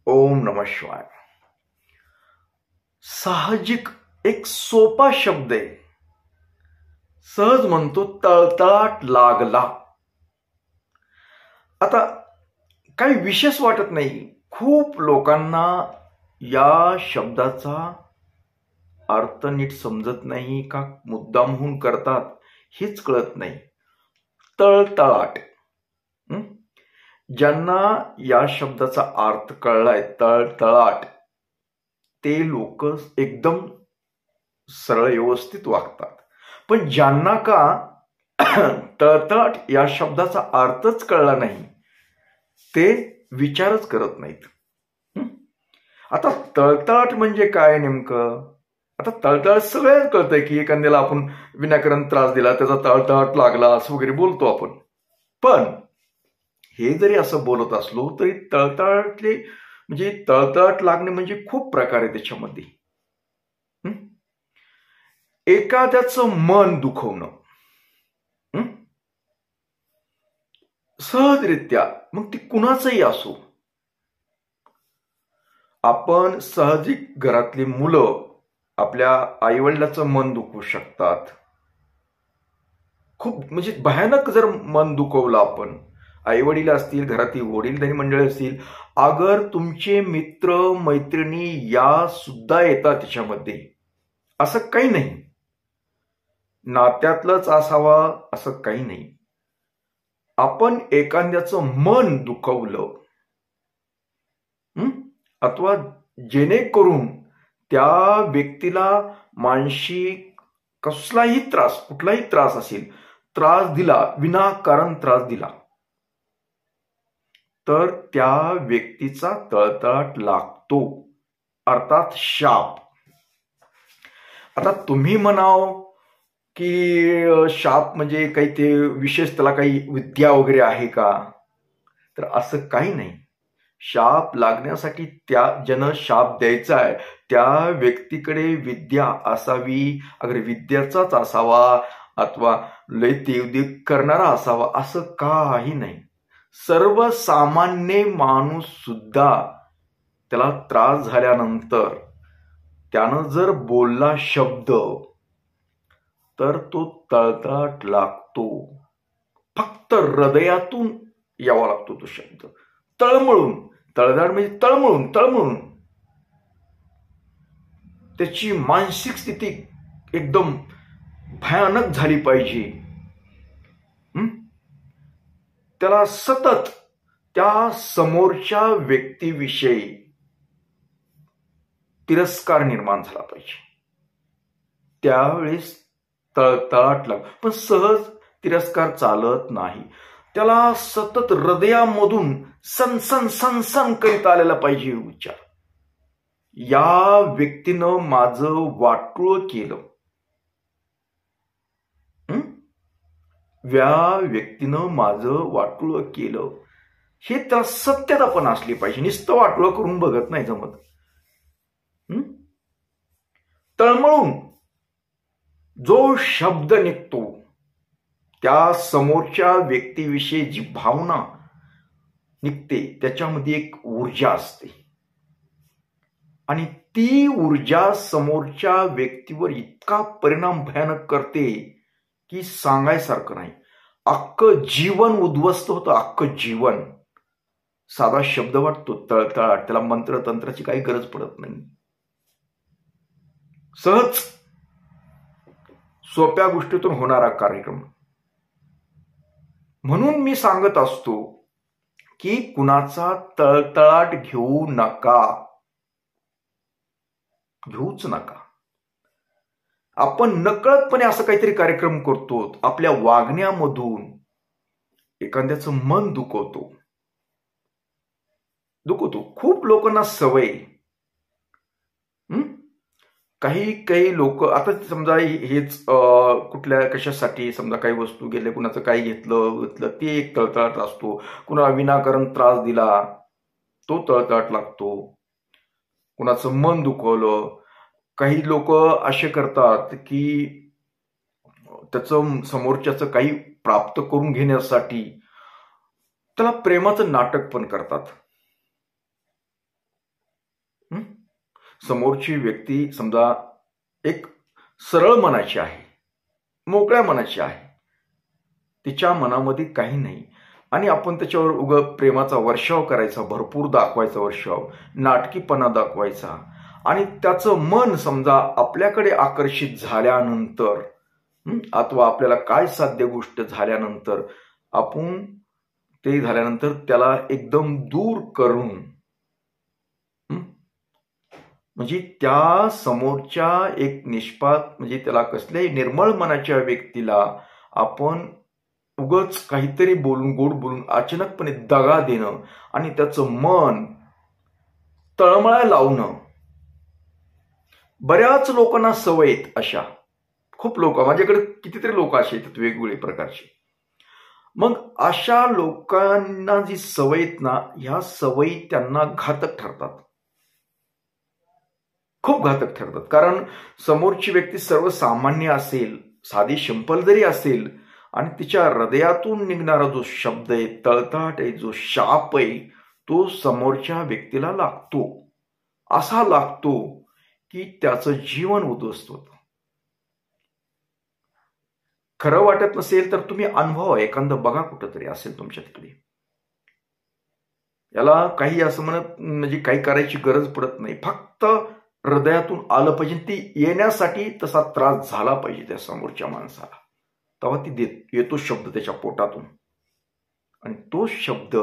ओम नमः शिवाय. साहजिक एक सोपा शब्द आहे. सहज म्हणतो तळतळाट लागला. आता काही विशेष वाटत नाही. खूप लोकांना या शब्दाचा अर्थ नीट समजत नाही का मुद्दामहून करतात हेच कळत नाही. तळतळाट. ज्यांना या शब्दाचा अर्थ कळलाय तळतळाट ते लोक एकदम सरळ व्यवस्थित वागतात. पण ज्यांना का तळतळाट या शब्दाचा अर्थच कळला नाही ते विचारच करत नाहीत. आता तळतळाट म्हणजे काय नेमकं? आता तळतळाट सगळ्याच कळतंय की एखाद्याला आपण विनाकारण त्रास दिला त्याचा तळतळाट लागला असं वगैरे बोलतो आपण. पण हे जरी असं बोलत असलो तरी तळतळाटले म्हणजे तळतळाट लागणे म्हणजे खूप प्रकार आहे त्याच्यामध्ये. एखाद्याचं मन दुखवणं सहजरित्या, मग ती कुणाचंही असो. आपण साहजिक घरातली मुलं आपल्या आईवडिलाचं मन दुखवू शकतात. खूप म्हणजे भयानक जर मन दुखवलं आपण, आई वडील असतील, घरातील वडीलधारी मंडळी असतील, अगर तुमचे मित्र मैत्रिणी या सुद्धा येतात त्याच्यामध्ये. असं काही नाही, नात्यातलंच असावा असं काही नाही. आपण एखाद्याचं मन दुखवलं अथवा जेणेकरून त्या व्यक्तीला मानसिक कसलाही त्रास, कुठलाही त्रास असेल, त्रास दिला, विनाकारण त्रास दिला, तर त्या व्यक्तीचा तळतळाट लागतो, अर्थात शाप. आता तुम्ही म्हणाव की शाप म्हणजे काही ते विशेष त्याला काही विद्या वगैरे आहे का? तर असं काही नाही. शाप लागण्यासाठी त्या ज्यानं शाप द्यायचा आहे त्या व्यक्तीकडे विद्या असावी, अगर विद्याचाच असावा अथवा लय देवदेव करणारा असावा असं काही नाही. सर्वसामान्य माणूस सुद्धा त्याला त्रास झाल्यानंतर त्यानं जर बोलला शब्द तर तो तळतळाट लागतो. फक्त हृदयातून यावा लागतो तो शब्द, तळमळून. तळतळाट म्हणजे तळमळून तळमळून. त्याची मानसिक स्थिती एकदम भयानक झाली पाहिजे. त्याला सतत त्या समोरच्या व्यक्तीविषयी तिरस्कार निर्माण झाला पाहिजे, त्यावेळेस तळतळाट लाग. पण सहज तिरस्कार चालत नाही. त्याला सतत हृदयामधून सनसन सनसन करीत आलेला पाहिजे विचार. या व्यक्तीनं माझं वाटोळ केलं, या व्यक्तीनं माझं वाटोळ केलं, हे त्याला सत्यता पण असली पाहिजे. नुसतं वाटोळ करून बघत नाही जमत. तळमळून जो शब्द निघतो त्या समोरच्या व्यक्तीविषयी जी भावना निघते त्याच्यामध्ये एक ऊर्जा असते आणि ती ऊर्जा समोरच्या व्यक्तीवर इतका परिणाम भयानक करते की सांगायसारखं नाही. अख्खं जीवन उद्ध्वस्त होतं, अख्खं जीवन. साधा शब्द वाटतो तळतळाट, त्याला मंत्र तंत्राची काही गरज पडत नाही. सहज सोप्या गोष्टीतून होणारा कार्यक्रम. म्हणून मी सांगत असतो की कुणाचा तळतळाट घेऊ नका, घेऊच नका. आपण नकळतपणे असं काहीतरी कार्यक्रम करतो, आपल्या वागण्यामधून एखाद्याचं मन दुखवतो. खूप लोकांना सवय. काही लोक आता समजा हेच कुठल्या कशासाठी समजा काही वस्तू गेले, कुणाचं काही घेतलं ते एक तळतळाट असतो. कुणाला विनाकारण त्रास दिला तो तळतळाट लागतो. कुणाचं मन दुखवलं. काही लोक असे करतात की त्याचं समोरच्याचं काही प्राप्त करून घेण्यासाठी त्याला प्रेमाचं नाटक पण करतात. समोरची व्यक्ती समजा एक सरळ मनाची आहे, मोकळ्या मनाची आहे, तिच्या मनामध्ये काही नाही आणि आपण त्याच्यावर प्रेमाचा वर्षाव करायचा, भरपूर दाखवायचा वर्षाव, नाटकीपणा दाखवायचा आणि त्याचं मन समजा आपल्याकडे आकर्षित झाल्यानंतर अथवा आपल्याला काय साध्य गोष्ट झाल्यानंतर आपण ते झाल्यानंतर त्याला एकदम दूर करून म्हणजे त्या समोरच्या एक निष्पाप म्हणजे त्याला कसल्याही निर्मळ मनाच्या व्यक्तीला आपण उगच काहीतरी बोलून गोड बोलून अचानकपणे दगा देणं आणि त्याचं मन तळमळायला लावणं. बऱ्याच लोकांना सवय आहेत अशा, खूप लोक, माझ्याकडे कितीतरी लोक असे आहेत वेगवेगळे प्रकारचे. मग अशा लोकांना जी सवय आहेत ना, ह्या सवयी त्यांना घातक ठरतात, खूप घातक ठरतात. कारण समोरची व्यक्ती सर्वसामान्य असेल, साधी सिंपल जरी असेल आणि तिच्या हृदयातून निघणारा जो शब्द आहे, तळतळाट आहे, जो शाप आहे, तो समोरच्या व्यक्तीला लागतो, असा लागतो की त्याचं जीवन उद्ध्वस्त होतं. खरं वाटत नसेल तर तुम्ही अनुभव एखादं बघा, कुठंतरी असेल तुमच्या तिकडे. याला काही असं म्हणत म्हणजे काही करायची गरज पडत नाही, फक्त हृदयातून आलं पाहिजे. ती येण्यासाठी तसा त्रास झाला पाहिजे त्या समोरच्या माणसाला, तेव्हा ती येतो शब्द त्याच्या पोटातून आणि तो शब्द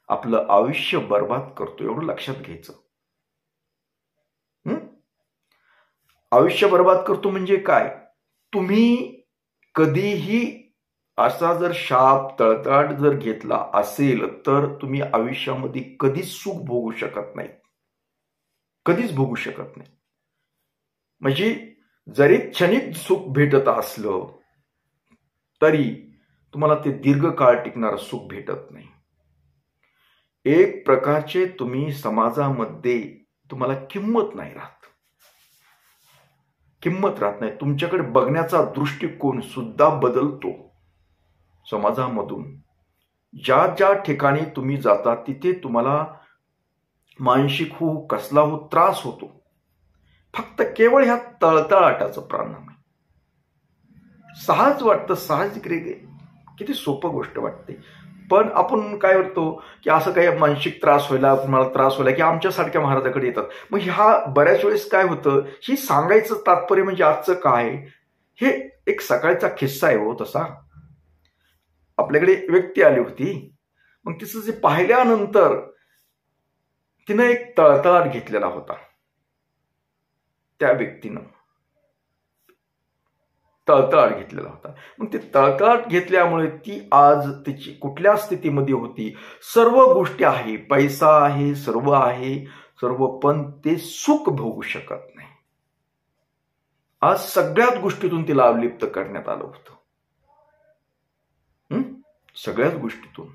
आपलं आयुष्य बर्बाद करतो, एवढं लक्षात घ्यायचं. आयुष्य बर्बाद करतो म्हणजे काय? तुम्ही कधीही असा जर शाप तळतळाट जर घेतला असेल तर तुम्ही आयुष्यामध्ये कधीच सुख भोगू शकत नाही, कधीच भोगू शकत नाही. म्हणजे जरी क्षणिक सुख भेटत असलं तरी तुम्हाला ते दीर्घकाळ टिकणारं सुख भेटत नाही. एक प्रकारचे तुम्ही समाजामध्ये तुम्हाला किंमत नाही राहत, किंमत राहत नाही. तुमच्याकडे बघण्याचा दृष्टिकोन सुद्धा बदलतो समाजामधून. ज्या ज्या ठिकाणी तुम्ही जाता तिथे तुम्हाला मानसिक हो कसला हो त्रास होतो, फक्त केवळ ह्या तळतळाटाचं परिणाम आहे. सहज वाटतं, साहजिक रे, किती सोपं गोष्ट वाटते. पण आपण काय करतो की असं काही मानसिक त्रास व्हायला, मला त्रास व्हायला की आमच्यासारख्या महाराजाकडे येतात. मग ह्या बऱ्याच वेळेस काय होतं, ही सांगायचं तात्पर्य म्हणजे आजचं काय, हे एक सकाळचा किस्सा आहे हो. तसा आपल्याकडे व्यक्ती आली होती, मग तिचं जे पाहिल्यानंतर तिनं एक तळतळाट घेतलेला होता. त्या व्यक्तीनं तळतळाट घेतलेला होता. मग ते तळतळाट घेतल्यामुळे ती आज तिची कुठल्या स्थितीमध्ये होती, सर्व गोष्टी आहे, पैसा आहे, सर्व आहे, सर्व, पण ते सुख भोगू शकत नाही. आज सगळ्याच गोष्टीतून तिला अवलिप्त करण्यात आलं होतं, सगळ्याच गोष्टीतून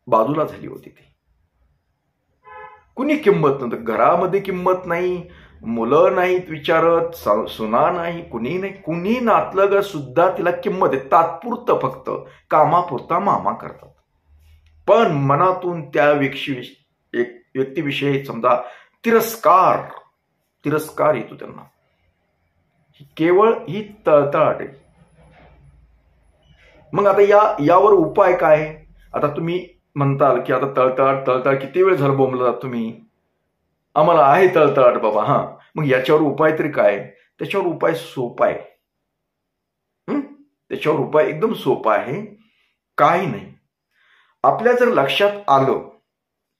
बाजूला झाली होती ती. कुणी किंमत नव्हतं, घरामध्ये किंमत नाही, मुलं नाहीत विचारत, सुना नाही, कुणी नाही, कुणी नातलग सुद्धा तिला किंमत आहे. तात्पुरतं फक्त कामापुरता मामा करतात, पण मनातून त्या व्यक्तीविषयी समजा तिरस्कार येतो त्यांना. केवळ ही तळतळाट आहे. मग आता यावर उपाय काय? आता तुम्ही म्हणताल की आता तळतळाट किती वेळ झालं बोंबला तुम्ही, आम्हाला आहे तळतळाट बाबा. हा, मग याच्यावर उपाय तरी काय? त्याच्यावर उपाय सोपा आहे. त्याच्यावर उपाय एकदम सोपा आहे. काही नाही, आपल्या जर लक्षात आलं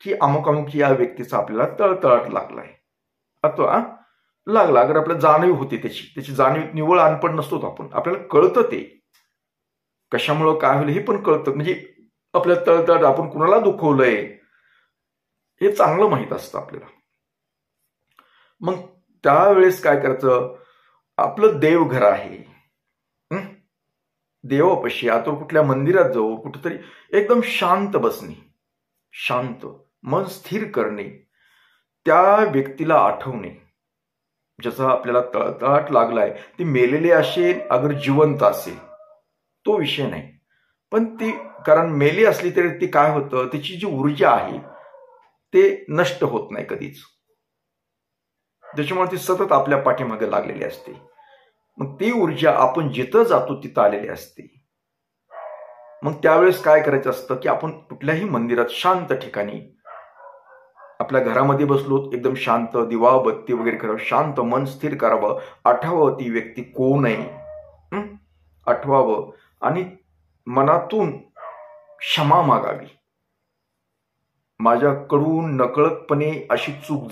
की अमुक या व्यक्तीचा आपल्याला तळतळाट लागलाय, अथवा लागला, अगर आपल्याला जाणीव होती त्याची जाणीव, निव्वळ अनपढ नसतो आपण, आपल्याला कळतं ते कशामुळं काय होईल हे पण कळतं. म्हणजे आपल्या तळतळाट, आपण कुणाला दुखवलंय हे चांगलं माहित असतं आपल्याला. मग त्यावेळेस काय करायचं, आपलं देवघर आहे, देवापाशी आता कुठल्या मंदिरात जाऊ, कुठेतरी एकदम शांत बसणे, शांत मन स्थिर करणे, त्या व्यक्तीला आठवणे ज्याचा आपल्याला तळतळाट लागलाय. ती मेलेली असेल अगर जिवंत असेल तो विषय नाही, पण ती कारण मेली असली तरी ती काय होतं, तिची जी ऊर्जा आहे ते नष्ट होत नाही कधीच. त्याच्यामुळे ती सतत आपल्या पाठीमागे लागलेली असते. मग ती ऊर्जा आपण जिथं जातो तिथं आलेली असते. मग त्यावेळेस काय करायचं असतं की आपण कुठल्याही मंदिरात शांत ठिकाणी आपल्या घरामध्ये बसलो एकदम शांत दिवा बत्ती वगैरे करावं, शांत मन स्थिर करावं, आठवावं ती व्यक्ती कोण आहे, आठवावं आणि मनातून क्षमा मागावी. माझ्याकडून नकळतपणे अशी चूक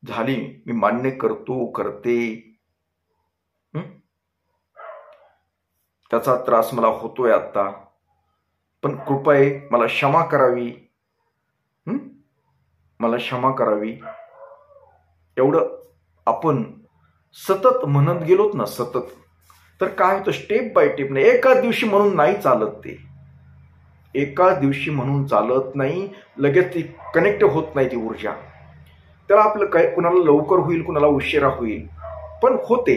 झाली, मी मान्य करतो करते, त्याचा त्रास मला होतोय आता, पण कृपया मला क्षमा करावी, मला क्षमा करावी. एवढं आपण सतत म्हणत गेलोत ना सतत, तर काय होतं स्टेप बाय स्टेप नाही, एका दिवशी म्हणून नाही चालत. ते एका दिवशी म्हणून चालत नाही, लगेच ती कनेक्ट होत नाही ती ऊर्जा. त्याला आपलं काय कुणाला लवकर होईल कुणाला उशिरा होईल, पण होते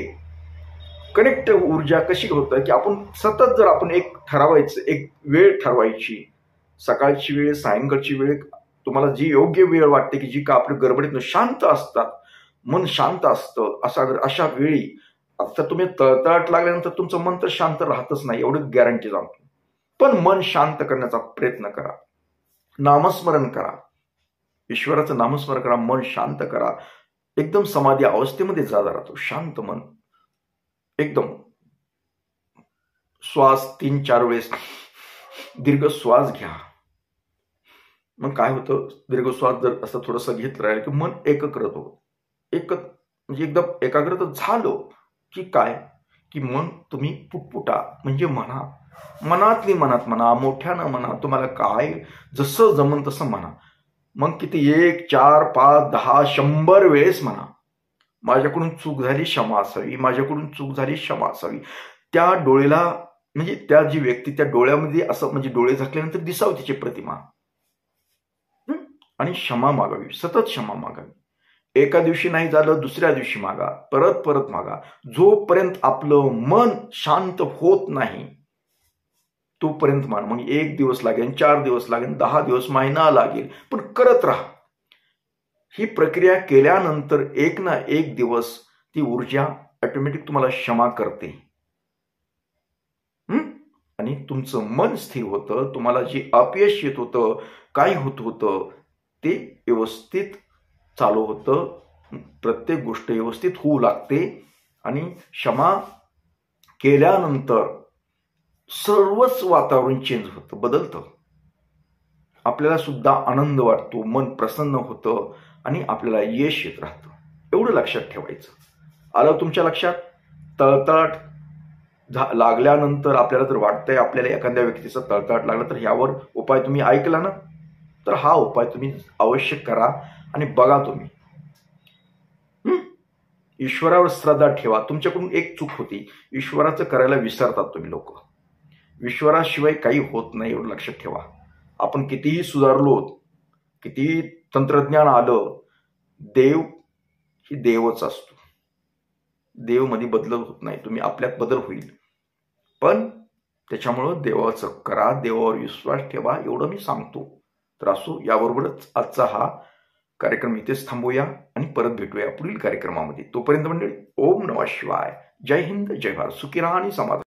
कनेक्ट. ऊर्जा कशी होतं की आपण सतत जर आपण एक ठरवायचं, एक वेळ ठरवायची, सकाळची वेळ सायंकाळची वेळ, तुम्हाला जी योग्य वेळ वाटते की जी का आपल्या गडबडीतून शांत असतात, मन शांत असतं, अशा वेळी आता तुम्ही तळतळाट लागल्यानंतर तुमचं मन तर शांत राहतच नाही, एवढं गॅरंटी सांगतो. पण मन शांत करण्याचा प्रयत्न करा, नामस्मरण करा, ईश्वराचं नामस्मरण करा, मन शांत करा, एकदम समाधी अवस्थेमध्ये जा राहतो, शांत मन. एकदम श्वास 3-4 वेळेस दीर्घ श्वास घ्या. मग काय होतं, दीर्घ श्वास जर असं थोडंसं घेत राहिलं की मन एकाग्रत होतं. म्हणजे एकदम एकाग्रत झालं की काय की मन तुम्ही पुटपुटा म्हणजे म्हणा, मनातली मनात म्हणा, मोठ्यानं म्हणा, तुम्हाला काय जसं जमन तसं म्हणा. मग किती 1, 4, 5, 10, 100 वेळेस म्हणा, माझ्याकडून चूक झाली क्षमा असावी, माझ्याकडून चूक झाली क्षमा असावी. त्या डोळेला म्हणजे त्या जी व्यक्ती त्या डोळ्यामध्ये असं म्हणजे डोळे झाकल्यानंतर दिसावी तिची प्रतिमा, आणि क्षमा मागावी, सतत क्षमा मागावी. एका दिवशी नाही झालं दुसऱ्या दिवशी मागा, परत परत मागा, जोपर्यंत आपलं मन शांत होत नाही तोपर्यंत मान. मग 1 दिवस लागेल, 4 दिवस लागेल, 10 दिवस, महिना लागेल, पण करत राहा. ही प्रक्रिया केल्यानंतर एक ना एक दिवस ती ऊर्जा ऑटोमॅटिक तुम्हाला क्षमा करते आणि तुमचं मन स्थिर होतं. तुम्हाला जे अपयश येत होतं, काय होत होतं, ते व्यवस्थित चालू होतं. प्रत्येक गोष्ट व्यवस्थित होऊ लागते आणि क्षमा केल्यानंतर सर्वच वातावरण चेंज होतं, बदलतं. आपल्याला सुद्धा आनंद वाटतो, मन प्रसन्न होतं आणि आपल्याला यश येत राहतं. एवढं लक्षात ठेवायचं. आलं तुमच्या लक्षात? तळतळाट लागल्यानंतर आपल्याला जर वाटतंय आपल्याला एखाद्या व्यक्तीचा तळतळाट लागला तर ह्यावर उपाय तुम्ही ऐकला ना, तर हा उपाय तुम्ही अवश्य करा आणि बघा तुम्ही. ईश्वरावर श्रद्धा ठेवा. तुमच्याकडून एक चूक होती, ईश्वराचं करायला विसरतात तुम्ही लोक. ईश्वराशिवाय काही होत नाही, एवढं लक्षात ठेवा. आपण कितीही सुधारलो, कितीही तंत्रज्ञान आलं, देव ही देवच असतो. देव मध्ये बदल होत नाही, तुम्ही आपल्यात बदल होईल, पण त्याच्यामुळं देवाचं करा, देवावर विश्वास ठेवा, एवढं मी सांगतो. तर असो, याबरोबरच आजचा हा कार्यक्रम इथेच थांबूया आणि परत भेटूया पुढील कार्यक्रमामध्ये. तोपर्यंत मंडळी, ओम नमः शिवाय. जय हिंद, जय भारत. सुखी राहा आणि समाधान.